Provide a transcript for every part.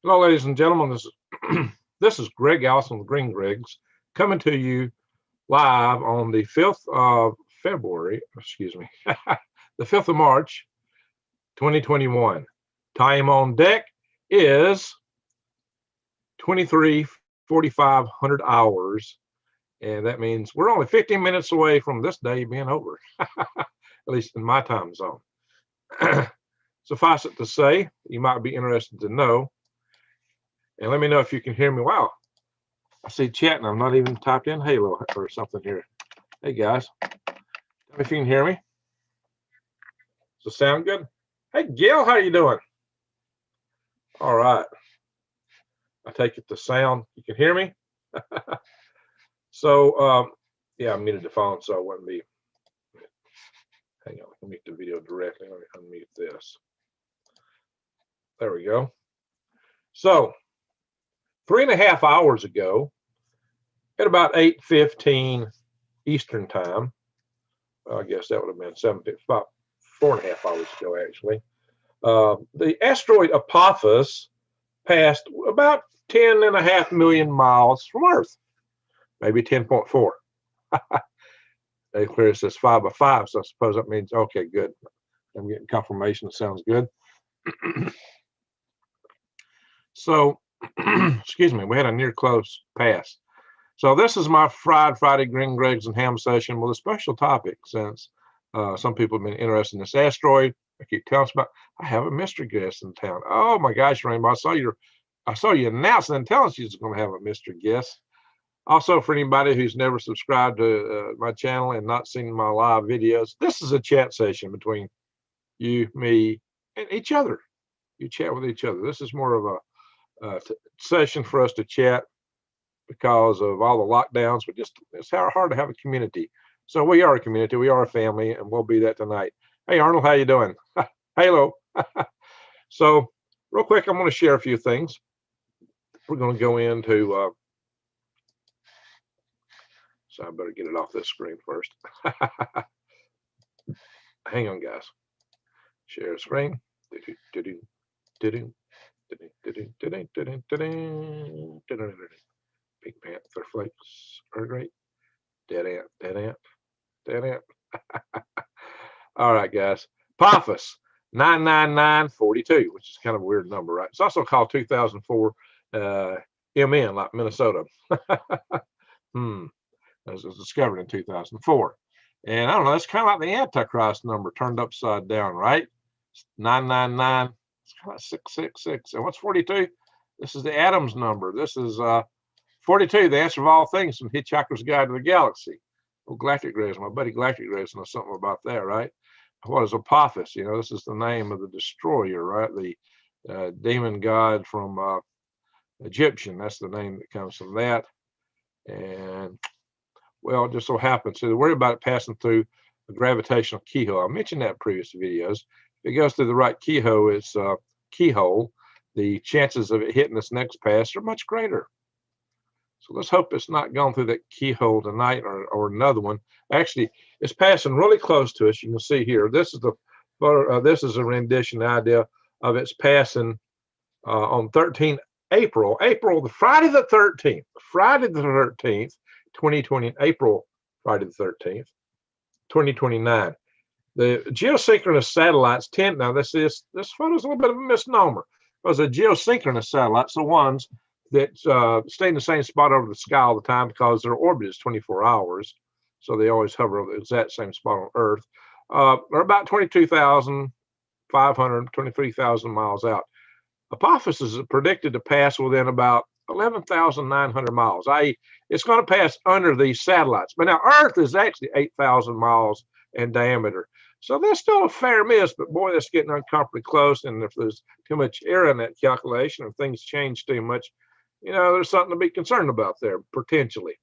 Hello, ladies and gentlemen. This is Greg Allison with Green Gregs coming to you live on the 5th of February, excuse me, the 5th of March, 2021. Time on deck is 23:45 hours, and that means we're only 15 minutes away from this day being over, at least in my time zone. Suffice it to say, you might be interested to know. And let me know if you can hear me. Wow, I see chat and I'm not even typed in Halo or something here. Hey guys, tell me if you can hear me. Does it sound good? Hey Gil, how you doing? All right. I take it the sound, you can hear me? So, yeah, I muted the phone so I wouldn't be. Hang on, let me mute the video directly. Let me unmute this. There we go. So, 3.5 hours ago, at about 8:15 Eastern time, I guess that would have been 7:50, about 4.5 hours ago, actually. The asteroid Apophis passed about 10.5 million miles from Earth, maybe 10.4. They clearly says 5 by 5, so I suppose that means okay, good. I'm getting confirmation. It sounds good. So, excuse me, we had a near close pass. So this is my Friday Green Gregs and Ham session with a special topic, since some people have been interested in this asteroid. I keep telling us about. I have a mystery guest in town. Oh my gosh, Rainbow! I saw you announcing and telling us you was going to have a mystery guest. Also, for anybody who's never subscribed to my channel and not seen my live videos, this is a chat session between you, me, and each other. You chat with each other. This is more of a session for us to chat because of all the lockdowns, but just it's hard to have a community. So we are a community, we are a family, and we'll be that tonight. Hey Arnold, how you doing? Halo. So real quick, I'm going to share a few things. We're going to go into so I better get it off this screen first. Hang on, guys. Share screen. Pink Panther flakes are great. Dead ant. All right, guys. Apophis 99942, which is kind of a weird number, right? It's also called 2004 MN, like Minnesota. It was discovered in 2004. And I don't know, that's kind of like the Antichrist number turned upside down, right? 999, it's kind of 666. And what's 42? This is the Adam's number. This is 42, the answer of all things from Hitchhiker's Guide to the Galaxy. Well, Galactic Graves, my buddy Galactic Graves knows something about that, right? What is Apophis? You know, this is the name of the destroyer, right? The demon god from Egyptian. That's the name that comes from that. And well, it just so happens, so they worry about it passing through a gravitational keyhole. I mentioned that in previous videos. If it goes through the right keyhole, the chances of it hitting this next pass are much greater. So let's hope it's not going through that keyhole tonight or another one. Actually, it's passing really close to us. You can see here. This is the photo. This is a rendition idea of its passing on 13 April, the Friday the 13th, 2020, April, Friday the 13th, 2029. The geosynchronous satellites tend, now this photo is a little bit of a misnomer, because the geosynchronous satellites are the ones that stay in the same spot over the sky all the time because their orbit is 24 hours. So they always hover over the exact same spot on Earth. They're about 22,500, 23,000 miles out. Apophis is predicted to pass within about 11,900 miles, i.e., it's going to pass under these satellites. But now Earth is actually 8,000 miles in diameter. So that's still a fair miss, but boy, that's getting uncomfortably close. And if there's too much error in that calculation, or things change too much, you know, there's something to be concerned about there, potentially.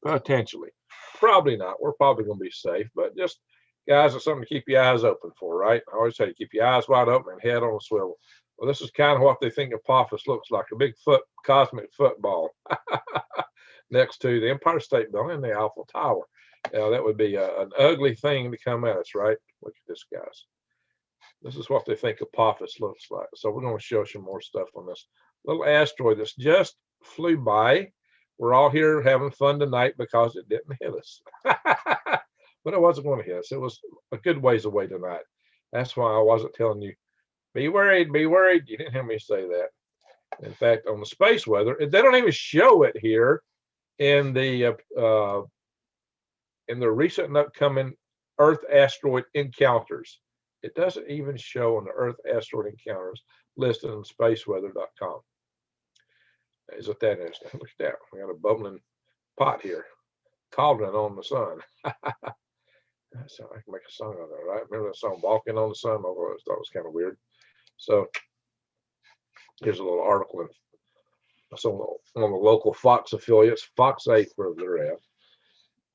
Probably not. We're probably going to be safe, but just, guys, it's something to keep your eyes open for, right? I always say to keep your eyes wide open and head on a swivel. Well, this is kind of what they think Apophis looks like, a big cosmic football next to the Empire State Building and the Eiffel Tower. That would be an ugly thing to come at us, right? Look at this, guys. This is what they think Apophis looks like. So we're going to show some more stuff on this little asteroid that's just flew by. We're all here having fun tonight because it didn't hit us. But it wasn't going to hit us. It was a good ways away tonight. That's why I wasn't telling you, be worried, be worried. You didn't hear me say that. In fact, on the space weather, they don't even show it here in the recent and upcoming Earth asteroid encounters. It doesn't even show on the Earth asteroid encounters listed on spaceweather.com. Isn't that interesting? Look at that. We got a bubbling pot here, cauldron on the sun. So I can make a song on that, right? Remember that song, Walking on the Sun? I thought it was kind of weird. So here's a little article in one of the local Fox affiliates, Fox 8, where they're at.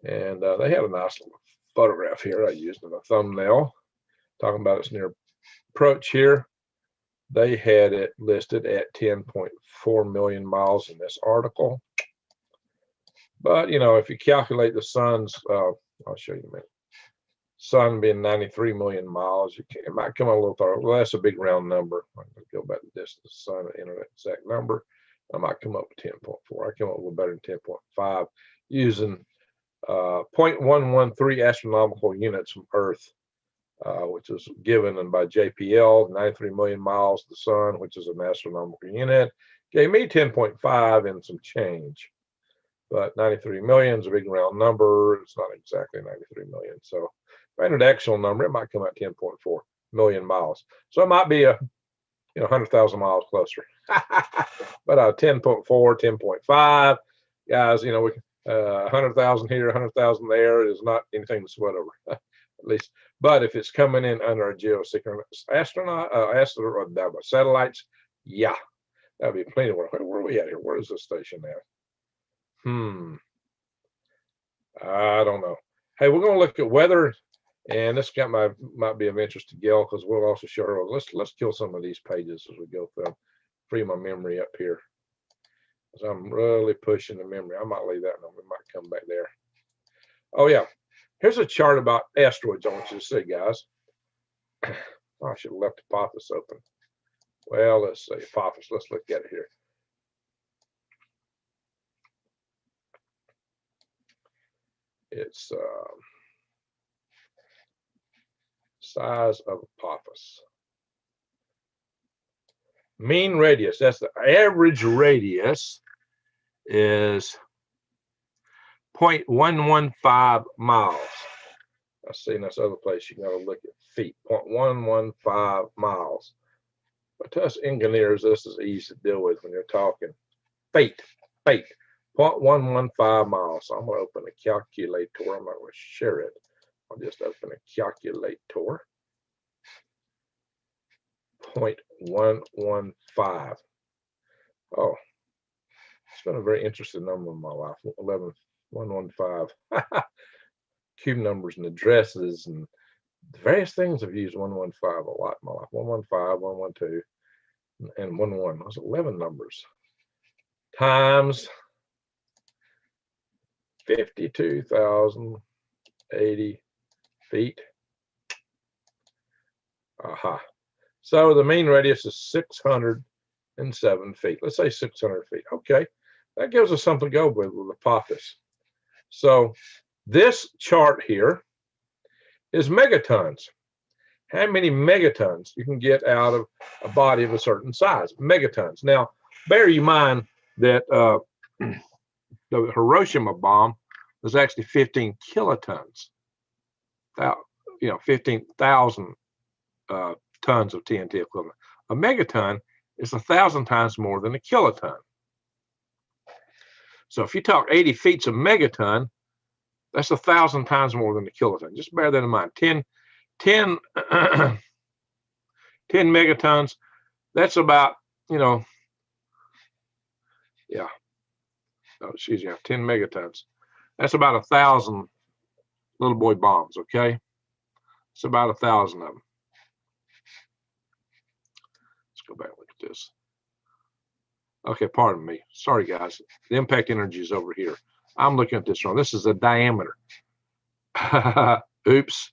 And they had a nice little photograph here I used in a thumbnail, talking about its near approach here. They had it listed at 10.4 million miles in this article. But, you know, if you calculate the sun's, I'll show you in a minute, sun being 93 million miles, it might come out a little far. Well, that's a big round number. I'm going to go back to this, the sun, and enter that exact number. I might come up with 10.4. I come up with a little better than 10.5 using 0.113 astronomical units from Earth, which is given by JPL, 93 million miles to the sun, which is an astronomical unit, gave me 10.5 and some change. But 93 million is a big round number. It's not exactly 93 million. So if I entered the actual number, it might come out 10.4 million miles. So it might be a 100,000 miles closer. But 10.4, 10.5, guys, 100,000 here, 100,000 there is not anything to sweat over, at least. But if it's coming in under our geosynchronous asteroid satellites, yeah, that'd be plenty of work. Where are we at here? Where is this station at? I don't know. Hey, we're going to look at weather, and this might be of interest to Gail because we'll also show her. Let's kill some of these pages as we go through. Free my memory up here. So I'm really pushing the memory. I might leave that one. We might come back there. Oh yeah, here's a chart about asteroids I want you to see, guys. Oh, I should have left Apophis open. Well, let's see Apophis. Let's look at it here. It's size of Apophis. Mean radius, that's the average radius, is 0.115 miles. I see in this other place you got to look at feet, 0.115 miles. But to us engineers, this is easy to deal with when you're talking feet, 0.115 miles. So I'm going to open a calculator. I'm not going to share it. I'll just open a calculator. 0.115. Oh, it's been a very interesting number in my life. 115. Cube numbers and addresses and various things I've used 115 a lot in my life. 115, 112, and 11. Those 11 numbers times 52,080 feet. Aha. So the mean radius is 607 feet. Let's say 600 feet. Okay, that gives us something to go with Apophis. So this chart here is megatons. How many megatons you can get out of a body of a certain size? Megatons. Now, bear in mind that the Hiroshima bomb was actually 15 kilotons. 15,000 tons of TNT equivalent. A megaton is 1,000 times more than a kiloton. So if you talk 80 feet of megaton, that's 1,000 times more than a kiloton. Just bear that in mind. 10 megatons, that's about, 10 megatons. That's about 1,000 little boy bombs, okay? It's about 1,000 of them. Let's go back and look at this. Okay, pardon me. Sorry, guys. The impact energy is over here. I'm looking at this wrong. This is the diameter. Oops.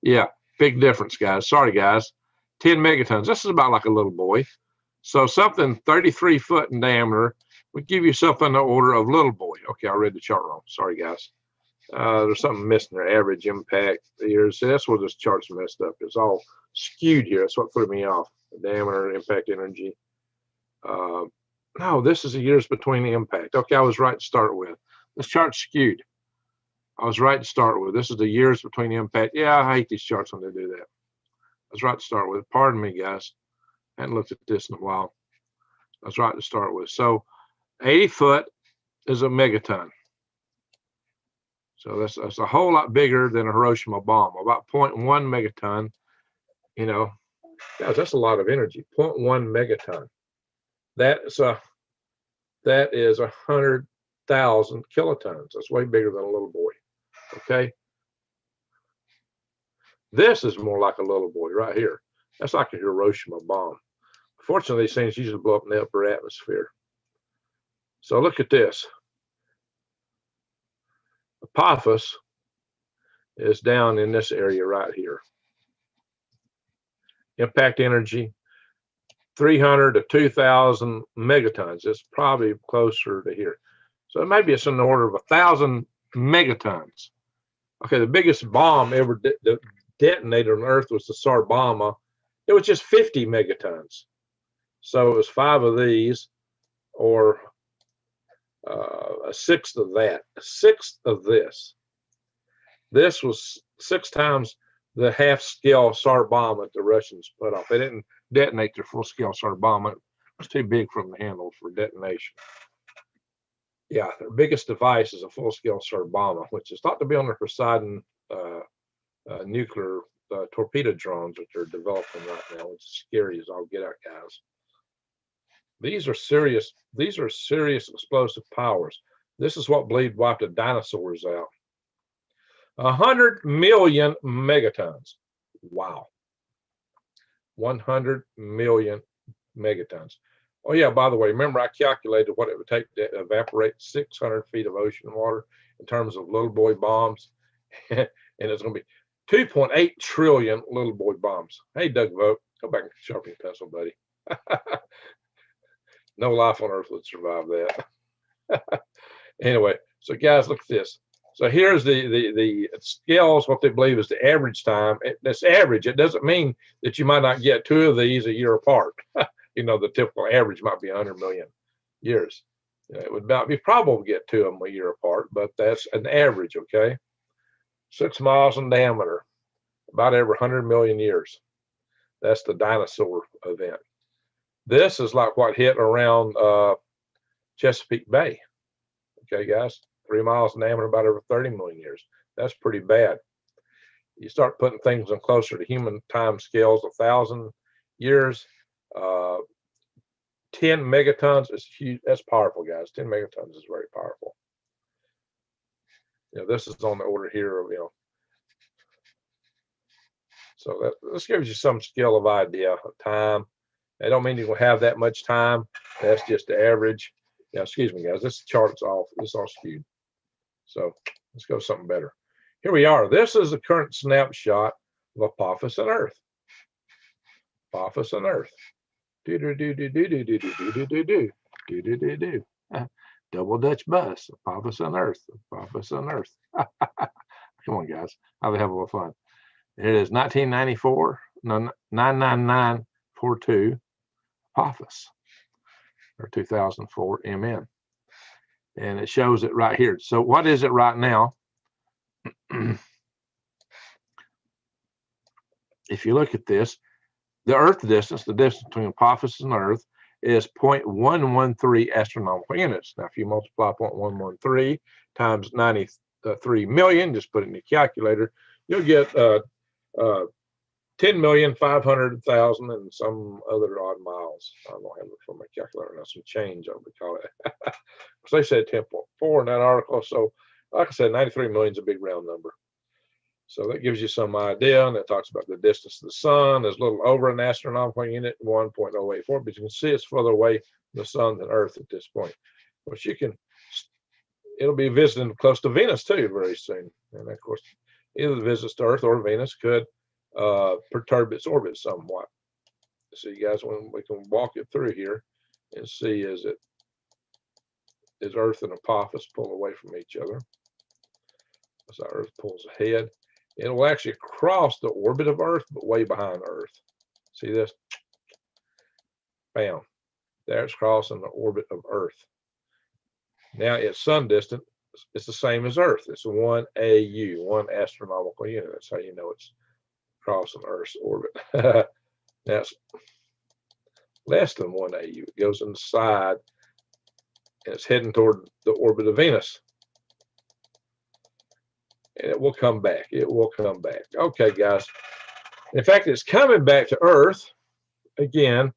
Yeah. Big difference, guys. Sorry, guys. 10 megatons. This is about like a little boy. So something 33 foot in diameter would give you something in the order of little boy. Okay, I read the chart wrong. Sorry, guys. There's something missing there. Average impact here. See, that's where this chart's messed up. It's all skewed here. That's what threw me off. The diameter, impact energy. No, this is the years between the impact. Okay, I was right to start with. This chart's skewed. I was right to start with. This is the years between the impact. Yeah, I hate these charts when they do that. I was right to start with. Pardon me, guys. I hadn't looked at this in a while. I was right to start with. So 80 foot is a megaton. So that's a whole lot bigger than a Hiroshima bomb. About 0.1 megaton. You know, guys, that's a lot of energy. 0.1 megaton. That is 100,000 kilotons. That's way bigger than a little boy. Okay. This is more like a little boy right here. That's like a Hiroshima bomb. Fortunately, these things usually blow up in the upper atmosphere. So look at this. Apophis is down in this area right here. Impact energy, 300 to 2,000 megatons. It's probably closer to here. So maybe it's in the order of 1,000 megatons. Okay, the biggest bomb ever detonated on Earth was the Tsar Bomba. It was just 50 megatons. So it was 5 of these, or a sixth of that, a sixth of this. This was 6 times the half-scale Tsar bomb that the Russians put off. They didn't detonate their full-scale Tsar bomb. It was too big for them to handle for detonation. Yeah, their biggest device is a full-scale Tsar bomb, which is thought to be on the Poseidon nuclear torpedo drones that they're developing right now. It's scary as all get out, guys. These are serious explosive powers. This is what believed wiped the dinosaurs out. 100 million megatons. Wow. 100 million megatons. Oh yeah, by the way, remember I calculated what it would take to evaporate 600 feet of ocean water in terms of little boy bombs. And it's going to be 2.8 trillion little boy bombs. Hey, Doug Vogt, go back and sharpen your pencil, buddy. No life on Earth would survive that. Anyway, so guys, look at this. So here's the scales, what they believe is the average time. That's average. It doesn't mean that you might not get 2 of these a year apart. You know, the typical average might be 100 million years. It would not be probable to get 2 of them a year apart, but that's an average, okay? 6 miles in diameter, about every 100 million years. That's the dinosaur event. This is like what hit around Chesapeake Bay. Okay, guys, 3 miles in diameter, about every 30 million years. That's pretty bad. You start putting things in closer to human time scales, 1,000 years. 10 megatons is huge. That's powerful, guys. 10 megatons is very powerful. You know, this is on the order here of, you know. So this gives you some scale of idea of time. I don't mean you're going to have that much time. That's just the average. Yeah, excuse me, guys. This chart's off. It's all skewed. So let's go to something better. Here we are. This is the current snapshot of Apophis and Earth. Apophis and Earth. Double Dutch bus. Apophis and Earth. Apophis and Earth. Come on, guys. Have a hell of a fun. It is 1994. No, 99942. Apophis, or 2004 MN, and it shows it right here. So what is it right now? If you look at this, the Earth distance, the distance between Apophis and Earth, is 0.113 astronomical units. Now, if you multiply 0.113 times 93 million, just put it in the calculator, you'll get 10,500,000 and some other odd miles. I don't have it from my calculator now, some change, I would call it. Because they said 10.4 in that article. So, like I said, 93 million is a big round number. So that gives you some idea, and it talks about the distance to the sun is a little over an astronomical unit, 1.084, but you can see it's further away from the sun than Earth at this point. Which you can, it'll be visiting close to Venus too very soon. And of course, either the visits to Earth or Venus could perturb its orbit somewhat. So you guys, when we can walk it through here and see is Earth and Apophis pull away from each other. As our Earth pulls ahead, it will actually cross the orbit of Earth, but way behind Earth. See this? Bam. There it's crossing the orbit of Earth. Now it's sun distant. It's the same as Earth. It's 1 AU, 1 astronomical unit. That's how you know it's crossing Earth's orbit. That's less than 1 AU. It goes inside and it's heading toward the orbit of Venus. And it will come back. It will come back. Okay, guys. In fact, it's coming back to Earth again,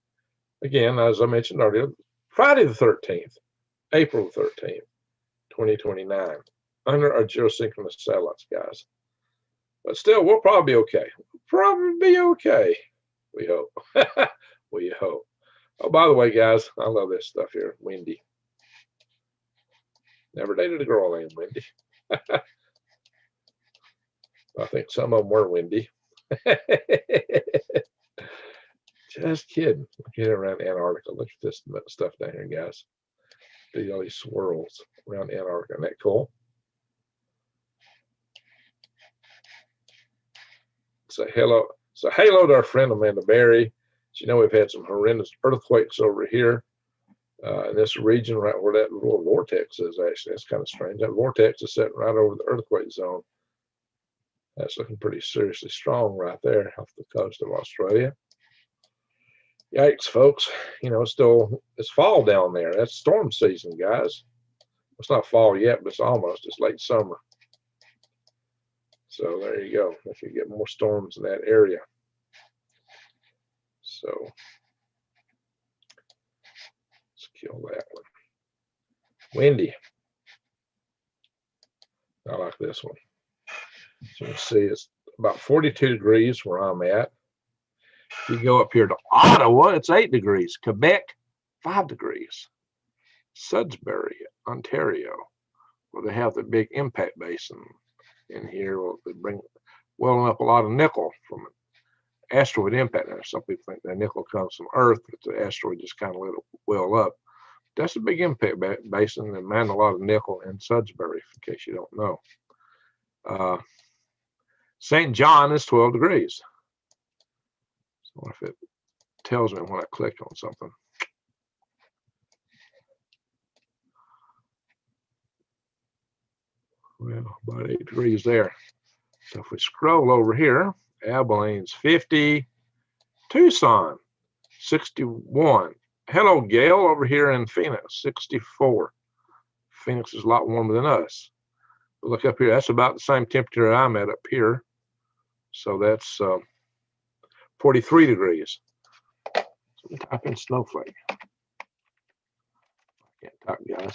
as I mentioned earlier, Friday the 13th, April 13th, 2029, under our geosynchronous satellites, guys. But still, we'll probably be okay. Probably be okay. We hope. We hope. Oh, by the way, guys, I love this stuff here. Windy. Never dated a girl named Windy. I think some of them were windy. Just kidding. Get around Antarctica. Look at this stuff down here, guys. See all these swirls around Antarctica. Isn't that cool? Say hello. So hello to our friend Amanda Berry. As you know, we've had some horrendous earthquakes over here in this region, right where that little vortex is. Actually, it's kind of strange. That vortex is sitting right over the earthquake zone. That's looking pretty seriously strong right there off the coast of Australia. Yikes, folks. You know, it's fall down there. That's storm season, guys. It's not fall yet, but it's almost. It's late summer. So there you go. If you get more storms in that area. So let's kill that one. Windy. I like this one. So you see it's about 42 degrees where I'm at. If you go up here to Ottawa, it's 8 degrees. Quebec, 5 degrees. Sudbury, Ontario, where they have the big impact basin in here. They bring welling up a lot of nickel from an asteroid impact. Now, some people think that nickel comes from Earth, but the asteroid just kind of let it well up. That's a big impact basin and man, a lot of nickel in Sudbury, in case you don't know. St. John is 12 degrees. So if it tells me when I click on something. Well, about 8 degrees there. So if we scroll over here, Abilene's 50, Tucson, 61. Hello, Gail, over here in Phoenix, 64. Phoenix is a lot warmer than us. But look up here, that's about the same temperature I'm at up here. So that's 43 degrees. So we type in snowflake. I can't type, guys.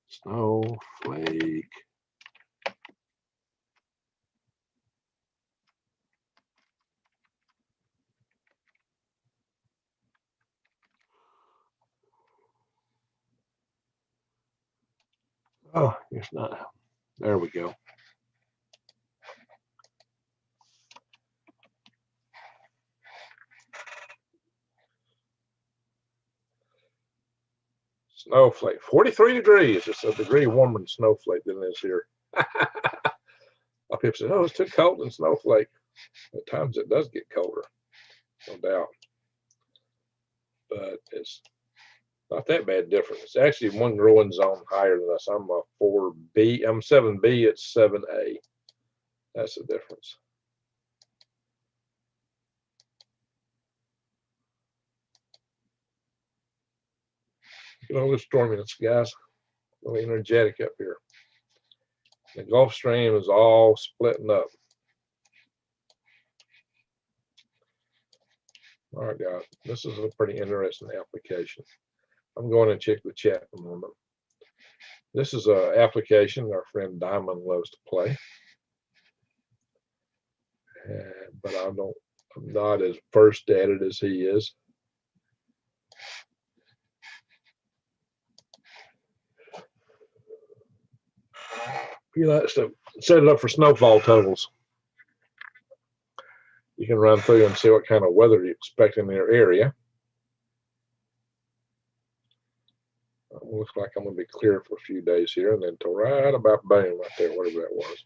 Snowflake. Oh, it's not. There we go. Snowflake, 43 degrees. It's a degree warmer than Snowflake than it is here. People say, oh, it's too cold in Snowflake. At times it does get colder, no doubt. But it's not that bad difference. It's actually one growing zone higher than us. I'm a 4B. I'm 7B. It's 7A. That's the difference. Look at all this storminess, guys. Really energetic up here. The Gulf Stream is all splitting up. All right, guys. This is a pretty interesting application. I'm going to check the chat for a moment. This is an application our friend Diamond loves to play. But I'm not as versed at it as he is. He likes to set it up for snowfall totals. You can run through and see what kind of weather you expect in your area. Looks like I'm going to be clear for a few days here, and then to right about boom right there, whatever that was.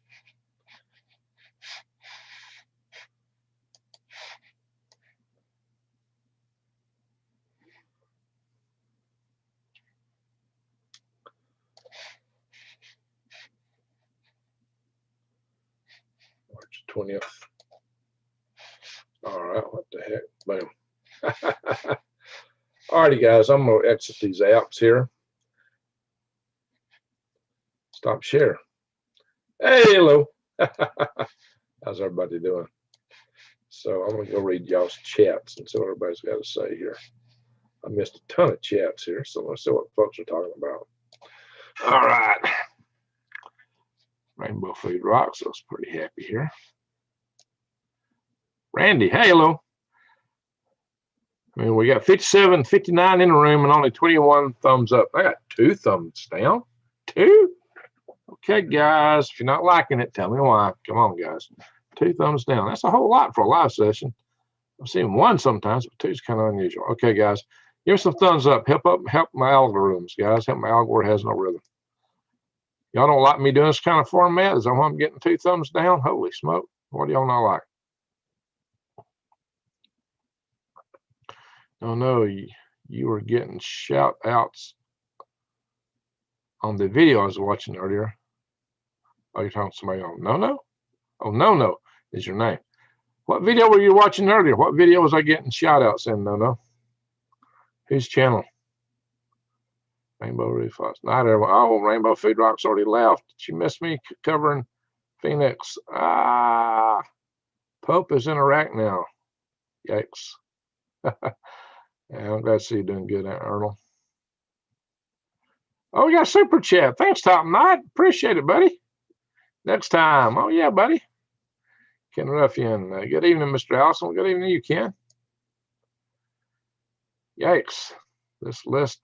March 20th. All right, what the heck? Boom. Alrighty, guys, I'm going to exit these apps here. Stop share. Hey, hello. How's everybody doing? So I'm going to go read y'all's chats and see what everybody's got to say here. I missed a ton of chats here, so let's see what folks are talking about. All right. Rainbow Food Rocks looks pretty happy here. Randy, hey, hello. I mean, we got 57, 59 in the room and only 21 thumbs up. I got 2 thumbs down. 2? Okay, guys, if you're not liking it, tell me why. Come on, guys. 2 thumbs down. That's a whole lot for a live session. I've seen 1 sometimes, but 2 is kind of unusual. Okay, guys, give me some thumbs up. Help my algorithms, guys. Help my algorithm has no rhythm. Y'all don't like me doing this kind of format? Is that why I'm getting 2 thumbs down? Holy smoke. What do y'all not like? Oh, no, you were getting shout outs on the video I was watching earlier. Oh, you're talking to somebody on No? Oh, No is your name. What video were you watching earlier? What video was I getting shout outs in? No. Whose channel? Rainbow Reef Fox. Not everyone. Oh, Rainbow Food Rock's already left. She missed me covering Phoenix. Pope is in Iraq now. Yikes. Yeah, I'm glad to see you doing good, Arnold. Oh, we got a super chat. Thanks, Top Knot. Appreciate it, buddy. Next time. Oh, yeah, buddy. Ken Ruffian. Good evening, Mr. Allison. Good evening, you, Ken. Yikes. This list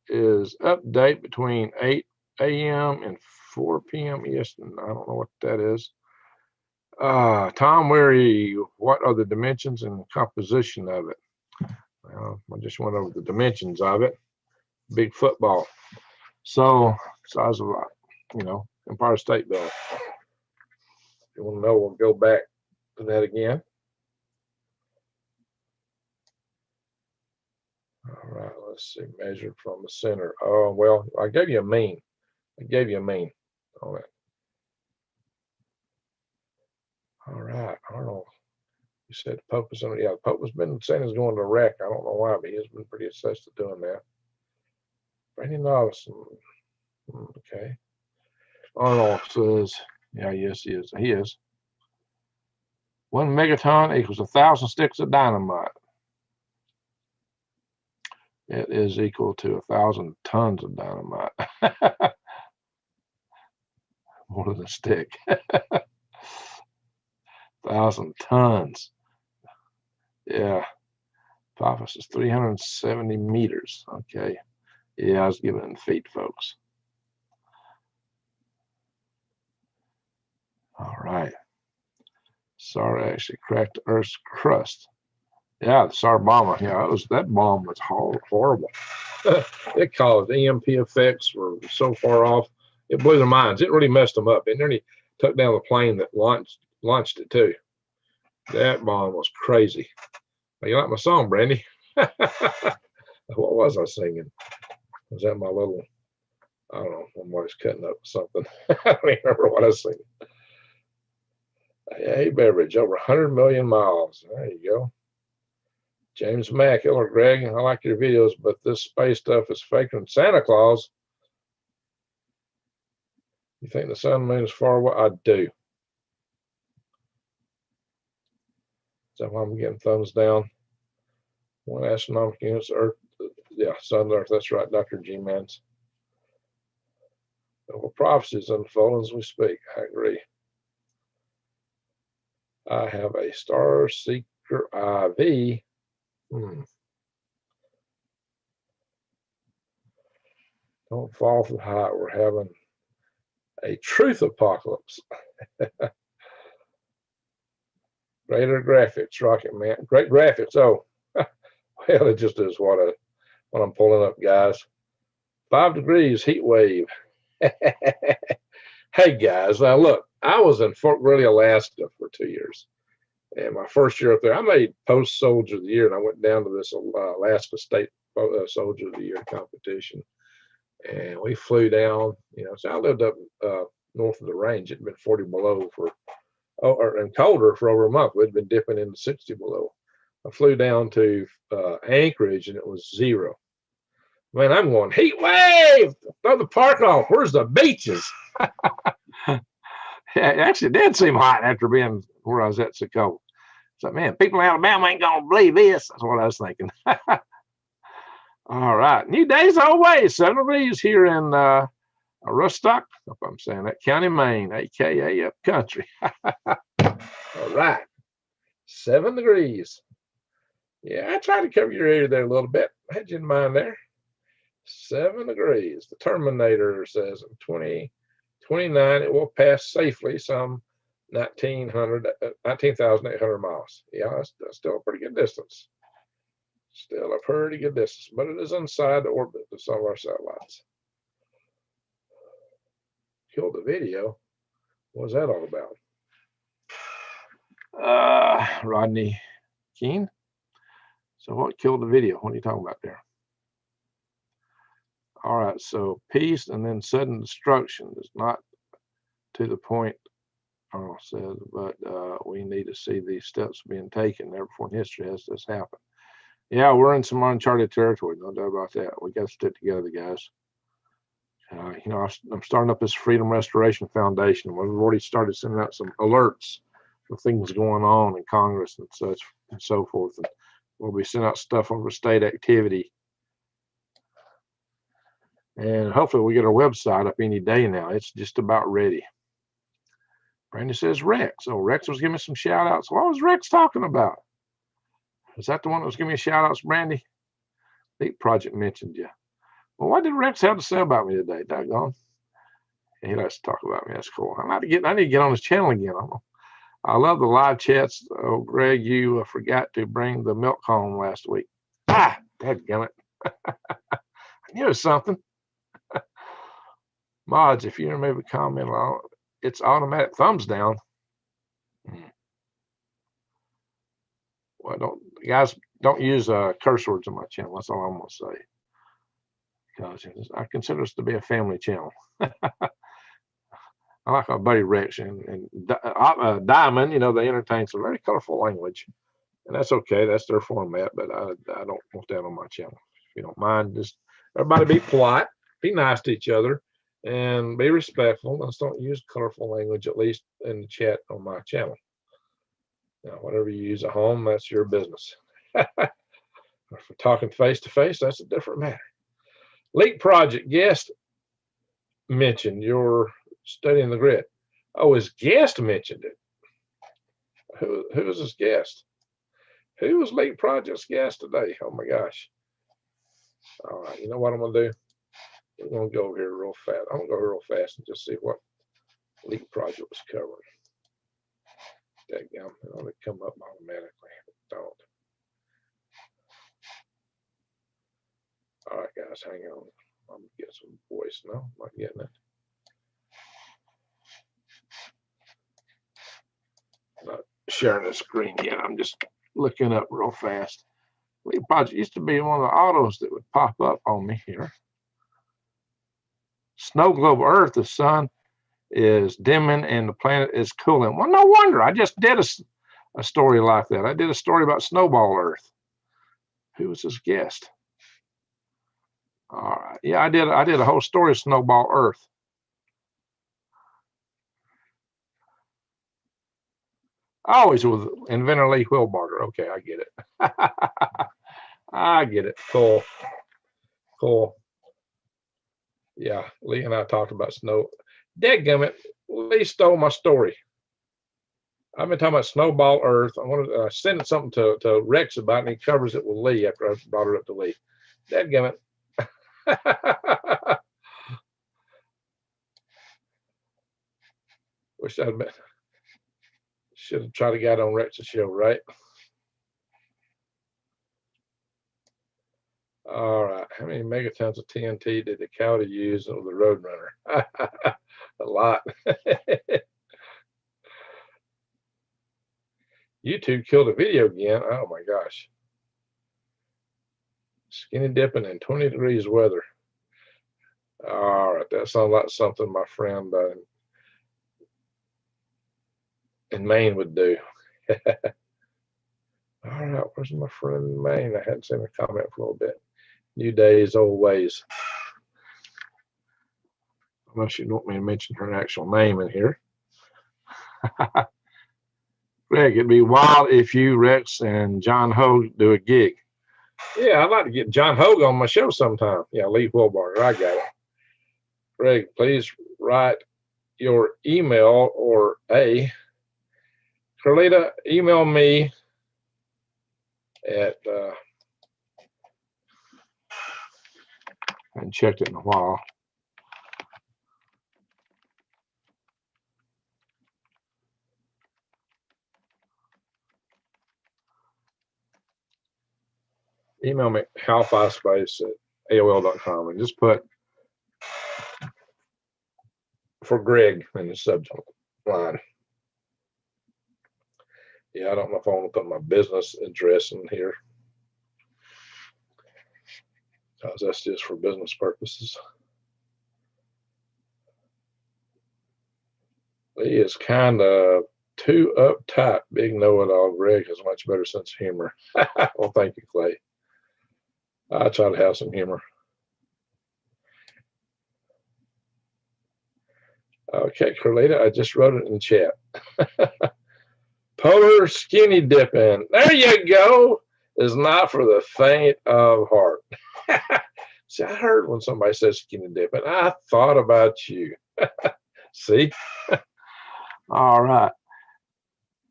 is update between 8 a.m. and 4 p.m. Eastern. I don't know what that is. Tom, where are you? What are the dimensions and composition of it? I just went over the dimensions of it. Big football. So, size of, Empire State Building. If you want to know, we'll go back to that again. All right, let's see. Measured from the center. Oh, well, I gave you a mean. on it. All right, Arnold. You said the Pope is on. Yeah, the Pope has been saying he's going to Iraq. I don't know why, but he has been pretty obsessed with doing that. Brandy Novice. Okay. Arnold says, yeah, yes, he is. He is. 1 megaton equals 1,000 sticks of dynamite. It is equal to 1,000 tons of dynamite. More than a stick. 1,000 tons. Yeah. Apophis is 370 meters. Okay. Yeah, I was giving it in feet, folks. All right. SAR actually cracked the Earth's crust. Yeah, the SAR bomber. Yeah, that bomb was horrible. It caused EMP effects were so far off. It blew their minds. It really messed them up. And then he took down the plane that launched it too. That bomb was crazy. You like my song, Brandy? What was I singing? Was that my little? I don't know. Somebody's cutting up something. I don't even remember what I was singing. Hey, beverage, over 100 million miles. There you go. James Mack, hello, Greg. I like your videos, but this space stuff is faker than Santa Claus. You think the sun and moon is far away? I do. Is that why I'm getting thumbs down? 1 astronomical units, Earth. Yeah, sun, Earth. That's right, Dr. G. Mans. Well, prophecies unfold as we speak. I agree. I have a Star Seeker IV. Don't fall from high. We're having a truth apocalypse. Raider graphics, Rocket Man, great graphics. Oh, well, it just is what I'm pulling up, guys. 5 degrees heat wave. Hey guys, now look, I was in Fort Greely, Alaska for 2 years. And my first year up there, I made Post Soldier of the Year, and I went down to this Alaska State Soldier of the Year competition. And we flew down, so I lived up north of the range. It'd been 40 below and colder for over a month. We'd been dipping into 60 below. I flew down to Anchorage, and it was 0. Man, I'm going, heat wave, throw the park off. Where's the beaches? Yeah, it actually did seem hot after being where I was at so cold. So, man, people in Alabama ain't going to believe this. That's what I was thinking. All right. New days, old ways. 7 degrees here in Rustock, if I'm saying that, County, Maine, a.k.a. up country. All right. 7 degrees. Yeah, I tried to cover your area there a little bit. I had you in mind there. 7 degrees. The Terminator says in 2029 it will pass safely some 19,800 miles. Yeah, that's still a pretty good distance. Still a pretty good distance, but it is inside the orbit of some of our satellites. Killed the video. What was that all about? Rodney Keene. So what killed the video? What are you talking about there? All right, so peace and then sudden destruction is not to the point, Arnold says, but we need to see these steps being taken. Never before in history has this happened. Yeah, we're in some uncharted territory, no doubt about that. We got to stick together, guys. I'm starting up this Freedom Restoration Foundation. We've already started sending out some alerts for things going on in Congress and such and so forth. And we'll be sending out stuff over state activity. And hopefully we get our website up any day now. It's just about ready. Brandy says Rex. Oh, Rex was giving me some shout outs. What was Rex talking about? Is that the one that was giving me shout outs, Brandy? Leap Project mentioned you. Well, what did Rex have to say about me today? Doggone. He likes to talk about me. That's cool. I need to get on his channel again. I love the live chats. Oh, Greg, you forgot to bring the milk home last week. Dadgummit. I knew it was something. Mods, if you remove a comment, it's automatic thumbs down. Well, guys, don't use curse words on my channel. That's all I'm going to say. Because I consider this to be a family channel. I like my buddy Rex and Diamond. They entertain some very colorful language, and that's okay. That's their format, but I don't want that on my channel. If you don't mind, just everybody be polite, be nice to each other, and be respectful. Let's don't use colorful language, at least in the chat on my channel. Now, whatever you use at home, that's your business. If we're talking face to face, that's a different matter. Leak Project guest mentioned you're studying the grid. Oh, his guest mentioned it. Who was his guest? Who was Leak Project's guest today? Oh my gosh. All right, you know what I'm gonna do? We're gonna go over here real fast. I'm gonna go real fast and just see what Leak Project was covering. It only come up automatically. Don't. All right, guys, hang on. I'm gonna get some voice. No, I'm not getting it. I'm not sharing the screen yet. I'm just looking up real fast. Leak Project used to be one of the autos that would pop up on me here. Snow globe Earth, the sun is dimming and the planet is cooling. Well, no wonder. I just did a story like that. I did a story about Snowball Earth. Who was his guest? All right. Yeah, I did a whole story of Snowball Earth. Always with inventor Lee Wilbarger. Okay, I get it. I get it. Cool. Cool. Yeah, Lee and I talked about snow. Dadgummit, Lee stole my story. I've been talking about Snowball Earth. I wanted to send something to Rex about it, and he covers it with Lee after I brought it up to Lee. Dadgummit. Wish I'd been. Should have tried to get on Rex's show, right? All right. How many megatons of TNT did the Coyote use on the Roadrunner? A lot. YouTube killed a video again. Oh my gosh. Skinny dipping in 20 degrees weather. All right. That sounds like something my friend in Maine would do. All right. Where's my friend in Maine? I hadn't seen a comment for a little bit. New days, old ways. Unless you don't want me to mention her actual name in here. Greg, it'd be wild if you, Rex, and John Hogue do a gig. Yeah, I'd like to get John Hogue on my show sometime. Yeah, Lee Wilbarger, I got it. Greg, please write your email or a Carlita, email me at I haven't checked it in a while. Email me halfispace@aol.com and just put for Greg in the subject line. Yeah, I don't know if I want to put my business address in here, because that's just for business purposes. He is kind of too uptight. Big know-it-all. Greg has a much better sense of humor. Well, thank you, Clay. I try to have some humor. Okay, Carlita, I just wrote it in chat. Polar skinny dipping. There you go. Is not for the faint of heart. See, I heard when somebody says skinny dipping, I thought about you. See? All right.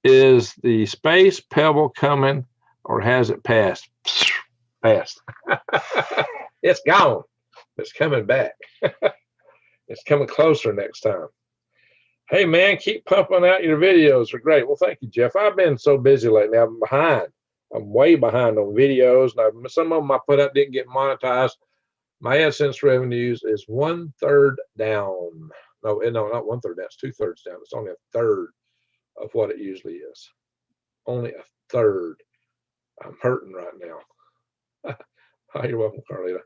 Is the space pebble coming or has it passed? Passed. It's gone. It's coming back. It's coming closer next time. Hey, man, keep pumping out your videos. They're great. Well, thank you, Jeff. I've been so busy lately. I'm behind. I'm way behind on videos. And some of them I put up didn't get monetized. My AdSense revenues is 1/3 down. No, not 1/3 down. It's 2/3 down. It's only 1/3 of what it usually is. Only 1/3. I'm hurting right now. Oh, you're welcome, Carlita.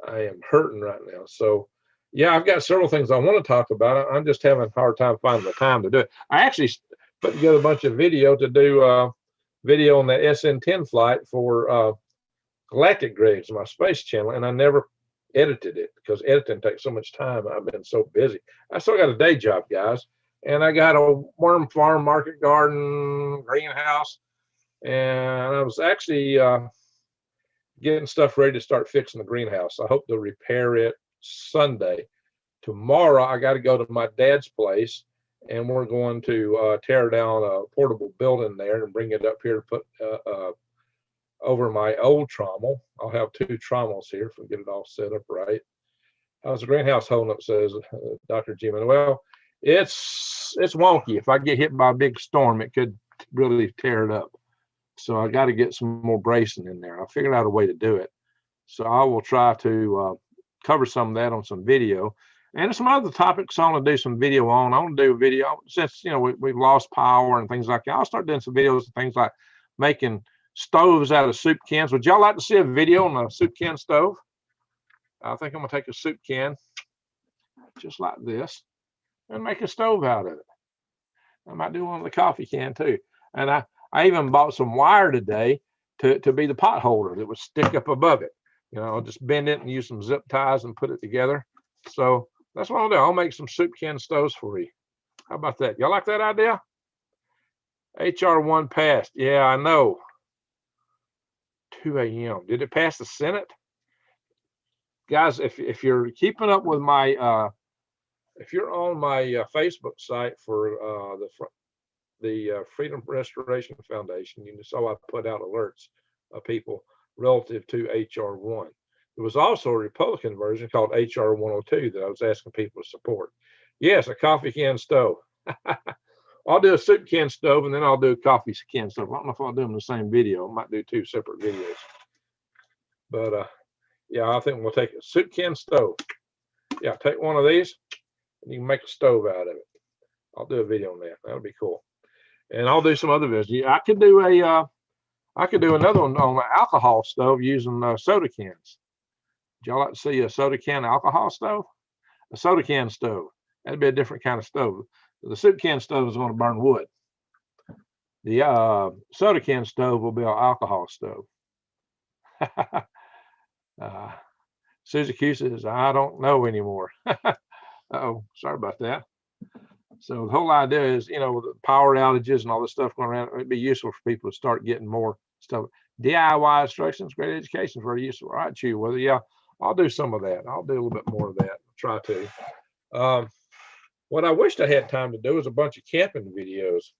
I am hurting right now. So, yeah, I've got several things I want to talk about. I'm just having a hard time finding the time to do it. I actually put together a bunch of video to do video on the SN10 flight for Galactic Graves, my space channel, and I never edited it because editing takes so much time. I've been so busy. I still got a day job, guys, and I got a worm farm, market garden, greenhouse, and I was actually getting stuff ready to start fixing the greenhouse. I hope to repair it Sunday. Tomorrow, I got to go to my dad's place, and we're going to tear down a portable building there and bring it up here to put over my old trommel. I'll have 2 trommels here if we get it all set up right. How's the greenhouse holding up, says Dr. G. Well, it's wonky. If I get hit by a big storm, it could really tear it up. So I got to get some more bracing in there. I figured out a way to do it. So I will try to cover some of that on some video. And some other topics I want to do some video on. I want to do a video since, you know, we've lost power and things like that. I'll start doing some videos and things like making stoves out of soup cans. Would y'all like to see a video on a soup can stove? I think I'm going to take a soup can just like this and make a stove out of it. I might do one with a coffee can too. And I even bought some wire today to be the pot holder that would stick up above it. You know, I'll just bend it and use some zip ties and put it together. So that's what I'll do. I'll make some soup can stoves for you. How about that? Y'all like that idea? HR1 passed. Yeah, I know. 2 a.m. Did it pass the Senate? Guys, if you're keeping up with my, if you're on my Facebook site for the Freedom Restoration Foundation, you saw I put out alerts of people relative to HR1. There was also a Republican version called HR 102 that I was asking people to support. Yes, a coffee can stove. I'll do a soup can stove, and then I'll do a coffee can stove. I don't know if I'll do them in the same video. I might do 2 separate videos. But yeah, I think we'll take a soup can stove. Yeah, take one of these, and you can make a stove out of it. I'll do a video on that. That'll be cool. And I'll do some other videos. Yeah, I could do another one on an alcohol stove using soda cans. Would y'all like to see a soda can alcohol stove? A soda can stove. That'd be a different kind of stove. The soup can stove is going to burn wood. The soda can stove will be an alcohol stove. Susie Q says, I don't know anymore. Oh, sorry about that. So the whole idea is, with the power outages and all this stuff going around, it'd be useful for people to start getting more stuff. DIY instructions, great education is very useful. All right, Chew. Well, yeah, I'll do some of that. I'll do a little bit more of that. I'll try to. What I wished I had time to do is a bunch of camping videos.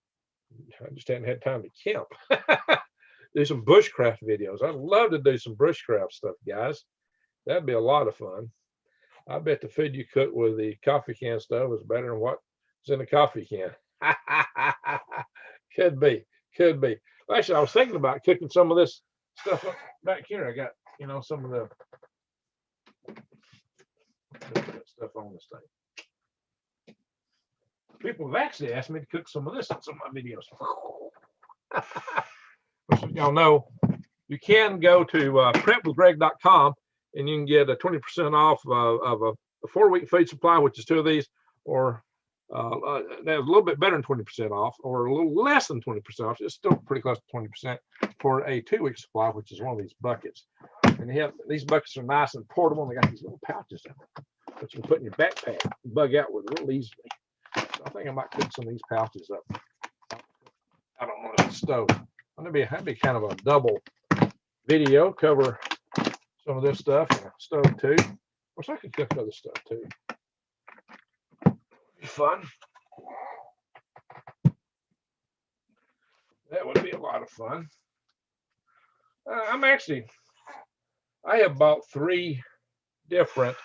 I just hadn't had time to camp. Do some bushcraft videos. I'd love to do some bushcraft stuff, guys. That'd be a lot of fun. I bet the food you cook with the coffee can stove is better than what's in the coffee can. Could be. Actually, I was thinking about cooking some of this stuff up back here. I got, some of the stuff on this thing. People have actually asked me to cook some of this on some of my videos. Y'all know, you can go to prepwithgreg.com and you can get a 20% off of a 4-week food supply, which is 2 of these, or that's a little bit better than 20% off, or a little less than 20% off. It's still pretty close to 20% for a 2-week supply, which is one of these buckets. And these buckets are nice and portable, and they got these little pouches in them, which you can put in your backpack and bug out with real easily. So I think I might cook some of these pouches up. I don't know if it's stove. That'd be kind of a double video, cover some of this stuff and a stove too. Of course, I could cook other stuff too. Be fun. That would be a lot of fun. I have bought 3 different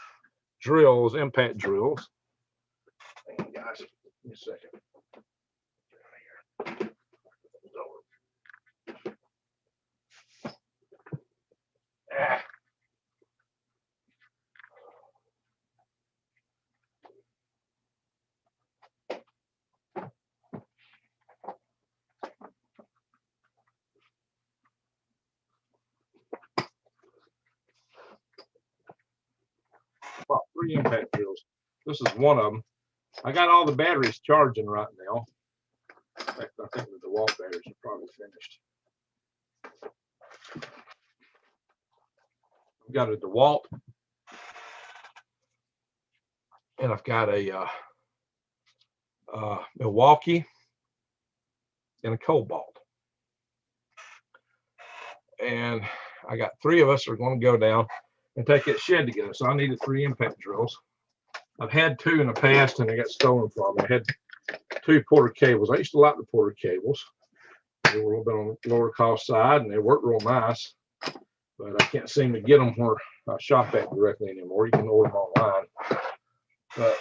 drills, impact drills. Hang on, guys, give me a second. About 3 impact drills. This is one of them. I got all the batteries charging right now. In fact, I think the DeWalt batteries are probably finished. I've got a DeWalt, and I've got a Milwaukee and a Cobalt. And I got 3 of us are going to go down and take that shed together. So I needed 3 impact drills. I've had 2 in the past and they got stolen from me. I had 2 Porter cables. I used to like the Porter cables. They were a little bit on the lower cost side and they worked real nice, but I can't seem to get them where I shop at directly anymore. You can order them online, but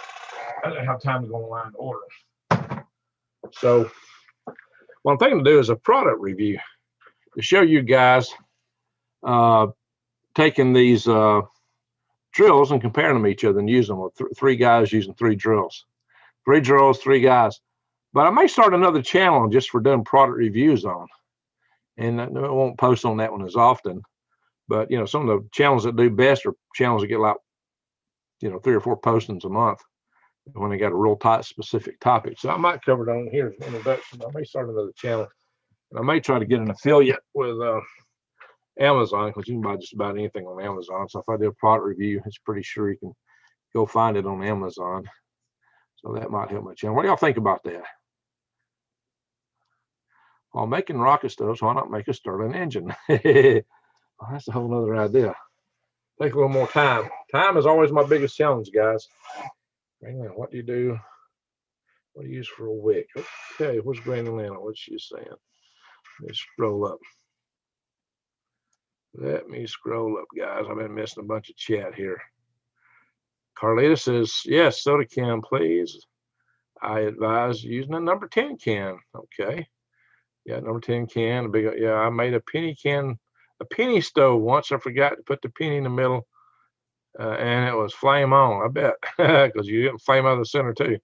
I didn't have time to go online and order them. So what I'm thinking to do is a product review to show you guys taking these drills and comparing them to each other and using them with 3 guys using 3 drills. 3 drills, 3 guys. But I may start another channel just for doing product reviews on. And I won't post on that one as often. But, some of the channels that do best are channels that get like, 3 or 4 postings a month when they got a real tight specific topic. So I might cover it on here as an introduction. I may start another channel. And I may try to get an affiliate with Amazon, because you can buy just about anything on Amazon. So if I do a product review, it's pretty sure you can go find it on Amazon. So that might help my channel. What do y'all think about that? While making rocket stoves, why not make a Stirling engine? Well, that's a whole other idea. Take a little more time. Time is always my biggest challenge, guys. What do you do? What do you use for a wick? Okay, where's Granny Lana? What's she saying? Let me scroll up. Let me scroll up, guys. I've been missing a bunch of chat here. Carlita says, yes, soda can, please. I advise using a number 10 can. Okay. Yeah, number 10 can. Yeah, I made a penny can, a penny stove once. I forgot to put the penny in the middle, and it was flame on, I bet, because you get flame out of the center too.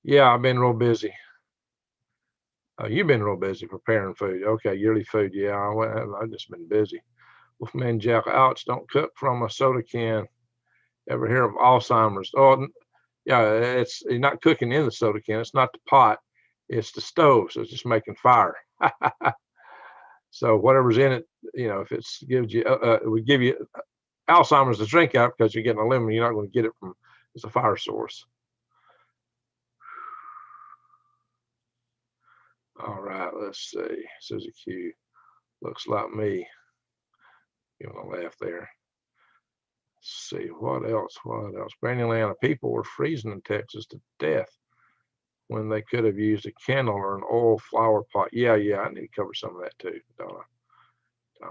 Yeah, I've been real busy. You've been real busy preparing food. Okay, yearly food. Yeah, I've just been busy. Wolfman Jack, ouch, don't cook from a soda can. Ever hear of Alzheimer's? Oh, yeah, you're not cooking in the soda can. It's not the pot. It's the stove. So it's just making fire. So whatever's in it, if it's gives you, we give you Alzheimer's to drink out because you're getting aluminum. You're not going to get it from, it's a fire source. All right, let's see. Susie Q. Looks like me. You want to laugh there. Let's see, what else? What else? Granulana, people were freezing in Texas to death when they could have used a candle or an oil flower pot. Yeah, I need to cover some of that too, Donna.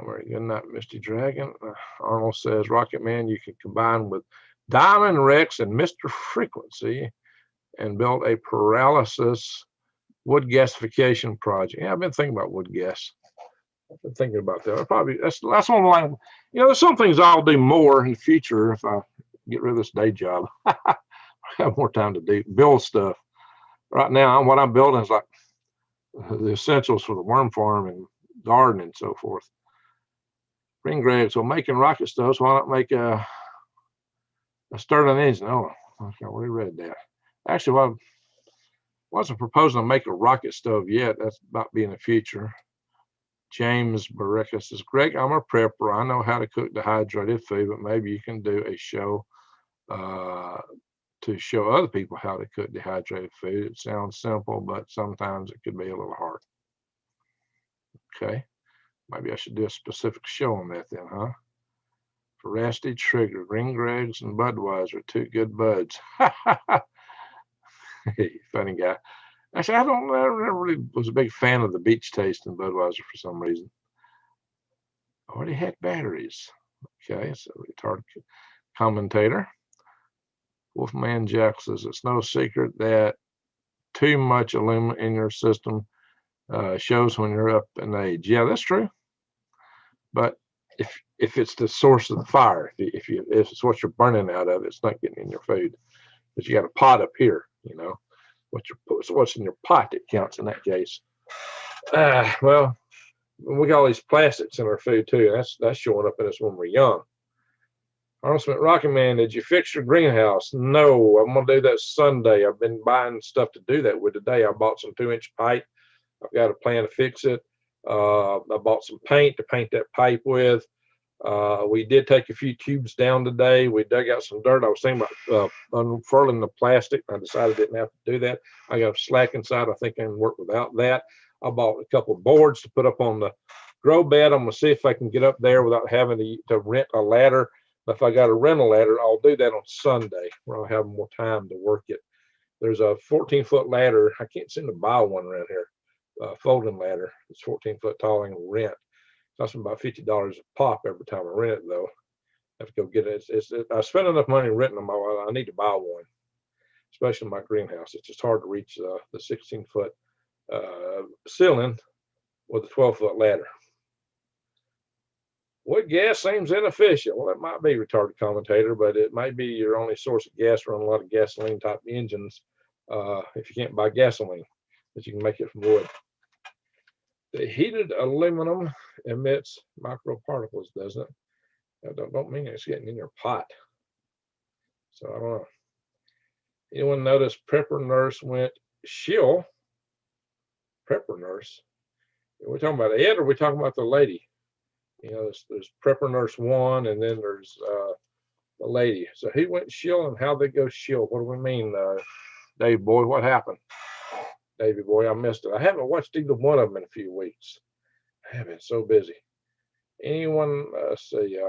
Very good night, Misty Dragon. Arnold says, Rocket Man, you can combine with Diamond Rex and Mr. Frequency and build a paralysis wood gasification project. Yeah, I've been thinking about wood gas. I've been thinking about that. That's one line. There's some things I'll do more in the future if I get rid of this day job. I have more time to build stuff. Right now, what I'm building is like the essentials for the worm farm and garden and so forth. Green Greg, so making rocket stoves, why not make a Stirling engine? Oh, okay, we read that. Actually, I wasn't proposing to make a rocket stove yet. That's about being the future. James Barreca says, Greg, I'm a prepper. I know how to cook dehydrated food, but maybe you can do a show to show other people how to cook dehydrated food. It sounds simple, but sometimes it could be a little hard. Okay. Maybe I should do a specific show on that then, huh? For Rusty Trigger, Green Gregs and Budweiser, two good buds. Funny guy. Actually, I never really was a big fan of the beach taste in Budweiser for some reason. Already had batteries. Okay, so retarded commentator. Wolfman Jack says, it's no secret that too much aluminum in your system shows when you're up in age. Yeah, that's true. But if it's the source of the fire, if it's what you're burning out of, it's not getting in your food. But you got a pot up here, what's in your pot that counts in that case. Well, we got all these plastics in our food too. That's showing up in us when we're young. Arnold Smith, Rocket Man, did you fix your greenhouse? No, I'm gonna do that Sunday. I've been buying stuff to do that with today. I bought some 2-inch pipe. I've got a plan to fix it. I bought some paint to paint that pipe with. We did take a few tubes down today. We dug out some dirt. I was thinking about unfurling the plastic. I decided I didn't have to do that. I got a slack inside. I think I can work without that. I bought a couple of boards to put up on the grow bed. I'm going to see if I can get up there without having to rent a ladder. If I got to rent a ladder, I'll do that on Sunday where I'll have more time to work it. There's a 14-foot ladder. I can't seem to buy one around here. Folding ladder. It's 14 foot tall and rent. It costs me about $50 a pop every time I rent it, though. I have to go get it. I spend enough money renting them. I need to buy one, especially in my greenhouse. It's just hard to reach the 16-foot ceiling with a 12-foot ladder. Wood gas seems inefficient. Well, it might be, retarded commentator, but it might be your only source of gas for a lot of gasoline type engines if you can't buy gasoline, but you can make it from wood. The heated aluminum emits microparticles, doesn't it? That don't mean it's getting in your pot. So I don't know. Anyone notice Prepper Nurse went shill? Prepper Nurse? Are we talking about Ed or are we talking about the lady? There's Prepper Nurse 1 and then there's the lady. So he went shill and how they go shill. What do we mean, Dave boy? What happened? Davey boy, I missed it. I haven't watched either one of them in a few weeks. I have been so busy. Anyone, let's see,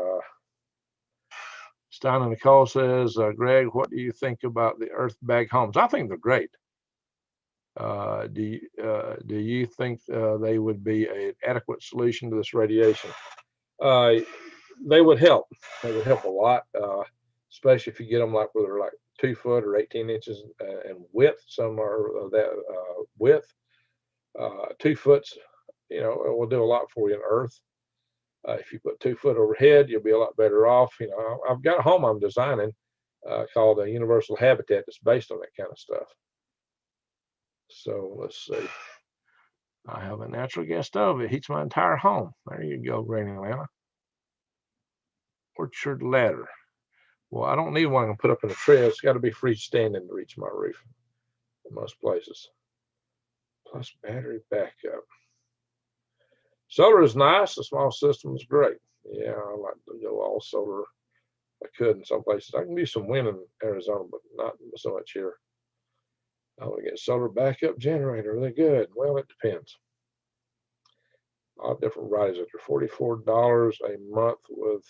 Stein and Nicole says, Greg, what do you think about the earth bag homes? I think they're great. Do you think they would be an adequate solution to this radiation? They would help. They would help a lot, especially if you get them like where they're like 2 foot or 18 inches in width. Some are that width. 2 foot, you know, it will do a lot for you in earth. If you put 2 foot overhead, you'll be a lot better off. You know, I've got a home I'm designing called a universal habitat that's based on that kind of stuff. So let's see. I have a natural gas stove. It heats my entire home. There you go, Granny Atlanta. Orchard ladder. Well, I don't need one I can put up in a tree. It's got to be freestanding to reach my roof in most places. Plus battery backup. Solar is nice. The small system is great. Yeah, I like to go all solar. I could in some places. I can do some wind in Arizona, but not so much here. I want to get solar backup generator. They're good. Well, it depends. A lot of different varieties. They're $44 a month with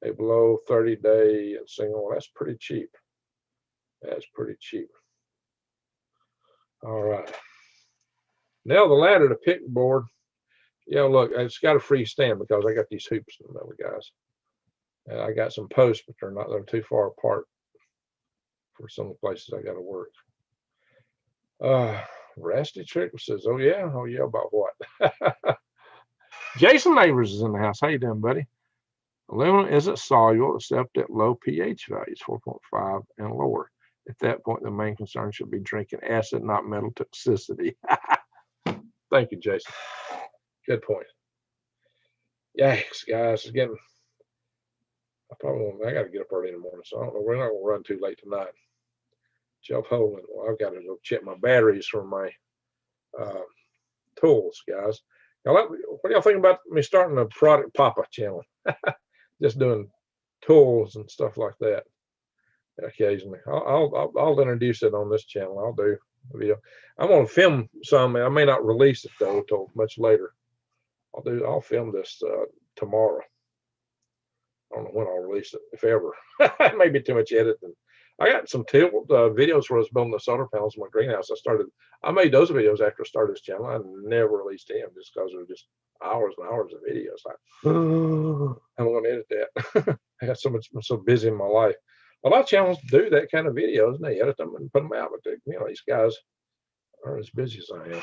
a below 30-day and single. That's pretty cheap. That's pretty cheap. All right. Now the ladder to pick board. Yeah, look, it's got a freestand because I got these hoops in the middle, guys. And I got some posts, but they're too far apart for some of the places I got to work. Rusty Trick says, oh yeah, about what? Jason Neighbors is in the house. How you doing, buddy? Aluminum isn't soluble except at low pH values, 4.5 and lower. At that point, the main concern should be drinking acid, not metal toxicity. Thank you, Jason. Good point. Yikes, guys. Again, I got to get up early in the morning, so I don't know. We're not going to run too late tonight. Jeff Holding. Well, I've got to go check my batteries for my tools, guys. Now, what do y'all think about me starting a Product Papa channel? Just doing tools and stuff like that occasionally. I'll introduce it on this channel. I'll do a video. I'm going to film some. I may not release it though until much later. I'll film this tomorrow. I don't know when I'll release it, if ever. It may be too much editing. I got some videos where I was building the solar panels in my greenhouse. I made those videos after I started this channel. I never released them just because they're just hours and hours of videos. I'm going to edit that. I got I'm so busy in my life. A lot of channels do that kind of videos and they edit them and put them out. But these guys aren't as busy as I am.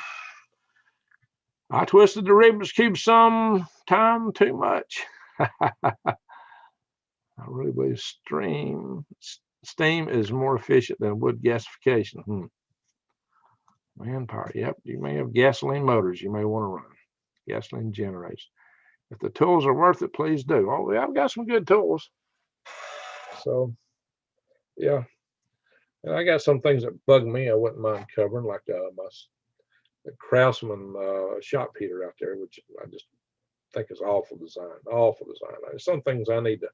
I twisted the Rubik's Cube some time too much. I really believe steam is more efficient than wood gasification. Manpower. Yep, you may have gasoline motors you may want to run. Gasoline generators. If the tools are worth it, please do. Oh, yeah, I've got some good tools. So, yeah. And I got some things that bug me I wouldn't mind covering, like my Craftsman shop heater out there, which I just think is awful design. Some things I need to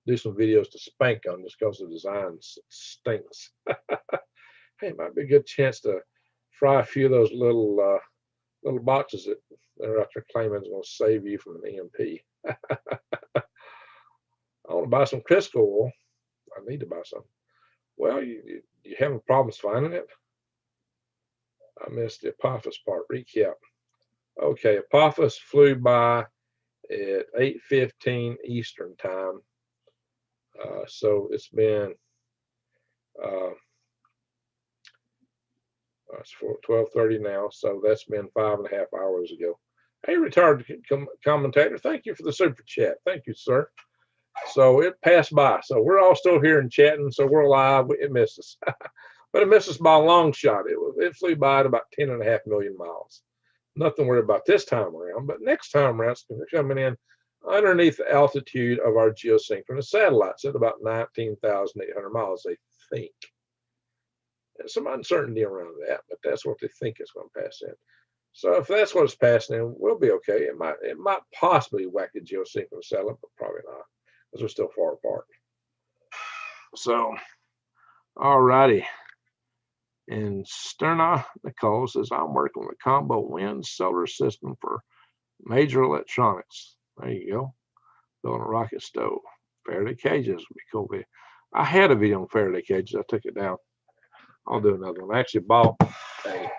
do some videos to spank on just because the design stinks. Hey, it might be a good chance to fry a few of those little boxes that they're out there claiming is going to save you from an EMP. I want to buy some Crisco oil. I need to buy some. Well, you having problems finding it? I missed the Apophis part. Recap. Okay, Apophis flew by at 8:15 Eastern time. So it's been it's 12:30 now, so that's been 5.5 hours ago. Hey, retired commentator, thank you for the super chat. Thank you, sir. So it passed by. So we're all still here and chatting. So we're alive. It missed us, but it missed us by a long shot. It flew by at about 10.5 million miles. Nothing to worry about this time around. But next time around, it's coming in underneath the altitude of our geosynchronous satellites at about 19,800 miles, they think. There's some uncertainty around that, but that's what they think is going to pass in. So if that's what it's passing in, we'll be okay. It might possibly whack a geosynchronous satellite, but probably not, because we're still far apart. So, all righty. And Sterna Nicole says, I'm working with combo wind solar system for major electronics. There you go. Building a rocket stove. Faraday cages would be cool. I had a video on Faraday cages. I took it down. I'll do another one. I actually bought a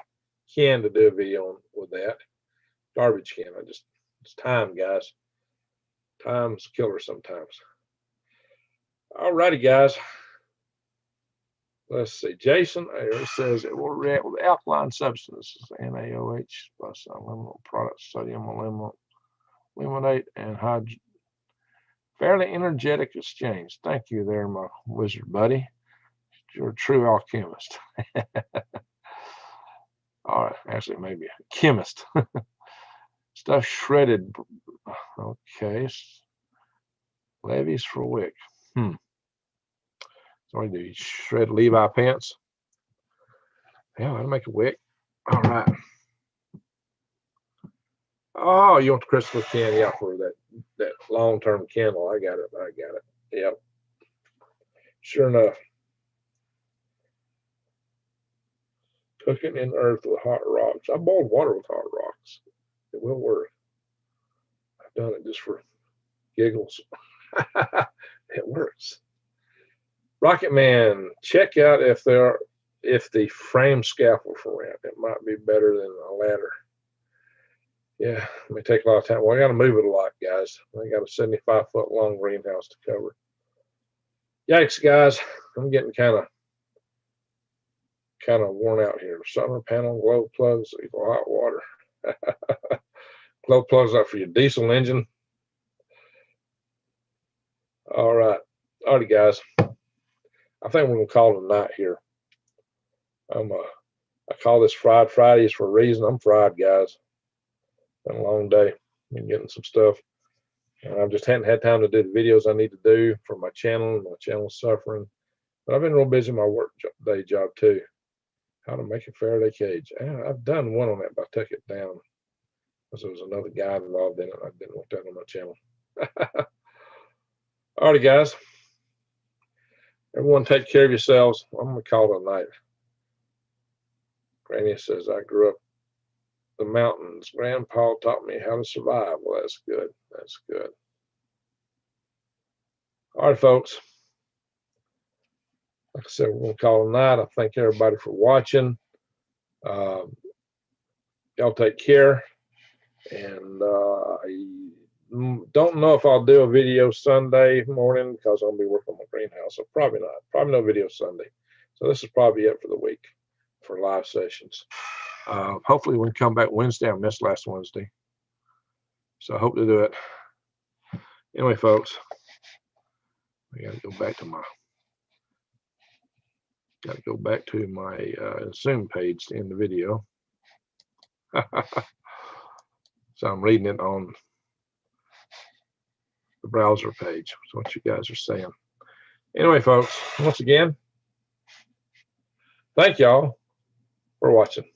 can to do a video with that. Garbage can. It's time, guys. Time's a killer sometimes. All righty, guys. Let's see. Jason says it will react with alkaline substances, NaOH plus aluminum products, sodium aluminate, and hydrogen. Fairly energetic exchange. Thank you there, my wizard buddy. You're a true alchemist. All right, actually, maybe a chemist. Stuff shredded. Okay. Levies for wick. So what do you do? Shred Levi pants. Yeah, that'll make a wick. All right. Oh, you want the crystal can? Yeah, for that long-term candle. I got it. Yep. Sure enough. Cooking in earth with hot rocks. I boiled water with hot rocks. It will work. I've done it just for giggles. It works. Rocket Man, check out if the frame scaffold for ramp. It might be better than a ladder. Yeah, it may take a lot of time. Well, I got to move it a lot, guys. I got a 75-foot long greenhouse to cover. Yikes, guys! I'm getting kind of worn out here. Solar panel, glow plugs equal hot water. Glow plugs up for your diesel engine. All right, alrighty, guys. I think we're gonna call it a night here. I call this Fried Fridays for a reason. I'm fried, guys. Been a long day. Been getting some stuff, and I just hadn't had time to do the videos I need to do for my channel. My channel's suffering, but I've been real busy in my day job too. How to make a Faraday cage. I've done one on that, but I took it down because there was another guy involved in it. I didn't want that on my channel. Alrighty, guys. Everyone take care of yourselves. I'm going to call it a night. Granny says, I grew up the mountains. Grandpa taught me how to survive. Well, that's good. That's good. All right, folks. Like I said, we're going to call it a night. I thank everybody for watching. Y'all take care. And I don't know if I'll do a video Sunday morning because I'll be working on my greenhouse. So probably not. Probably no video Sunday. So this is probably it for the week for live sessions. Hopefully we can come back Wednesday. I missed last Wednesday. So I hope to do it. Anyway, folks, I got to go back to my Zoom page to end the video. So I'm reading it on the browser page. That's what you guys are saying. Anyway, folks, once again, thank y'all for watching.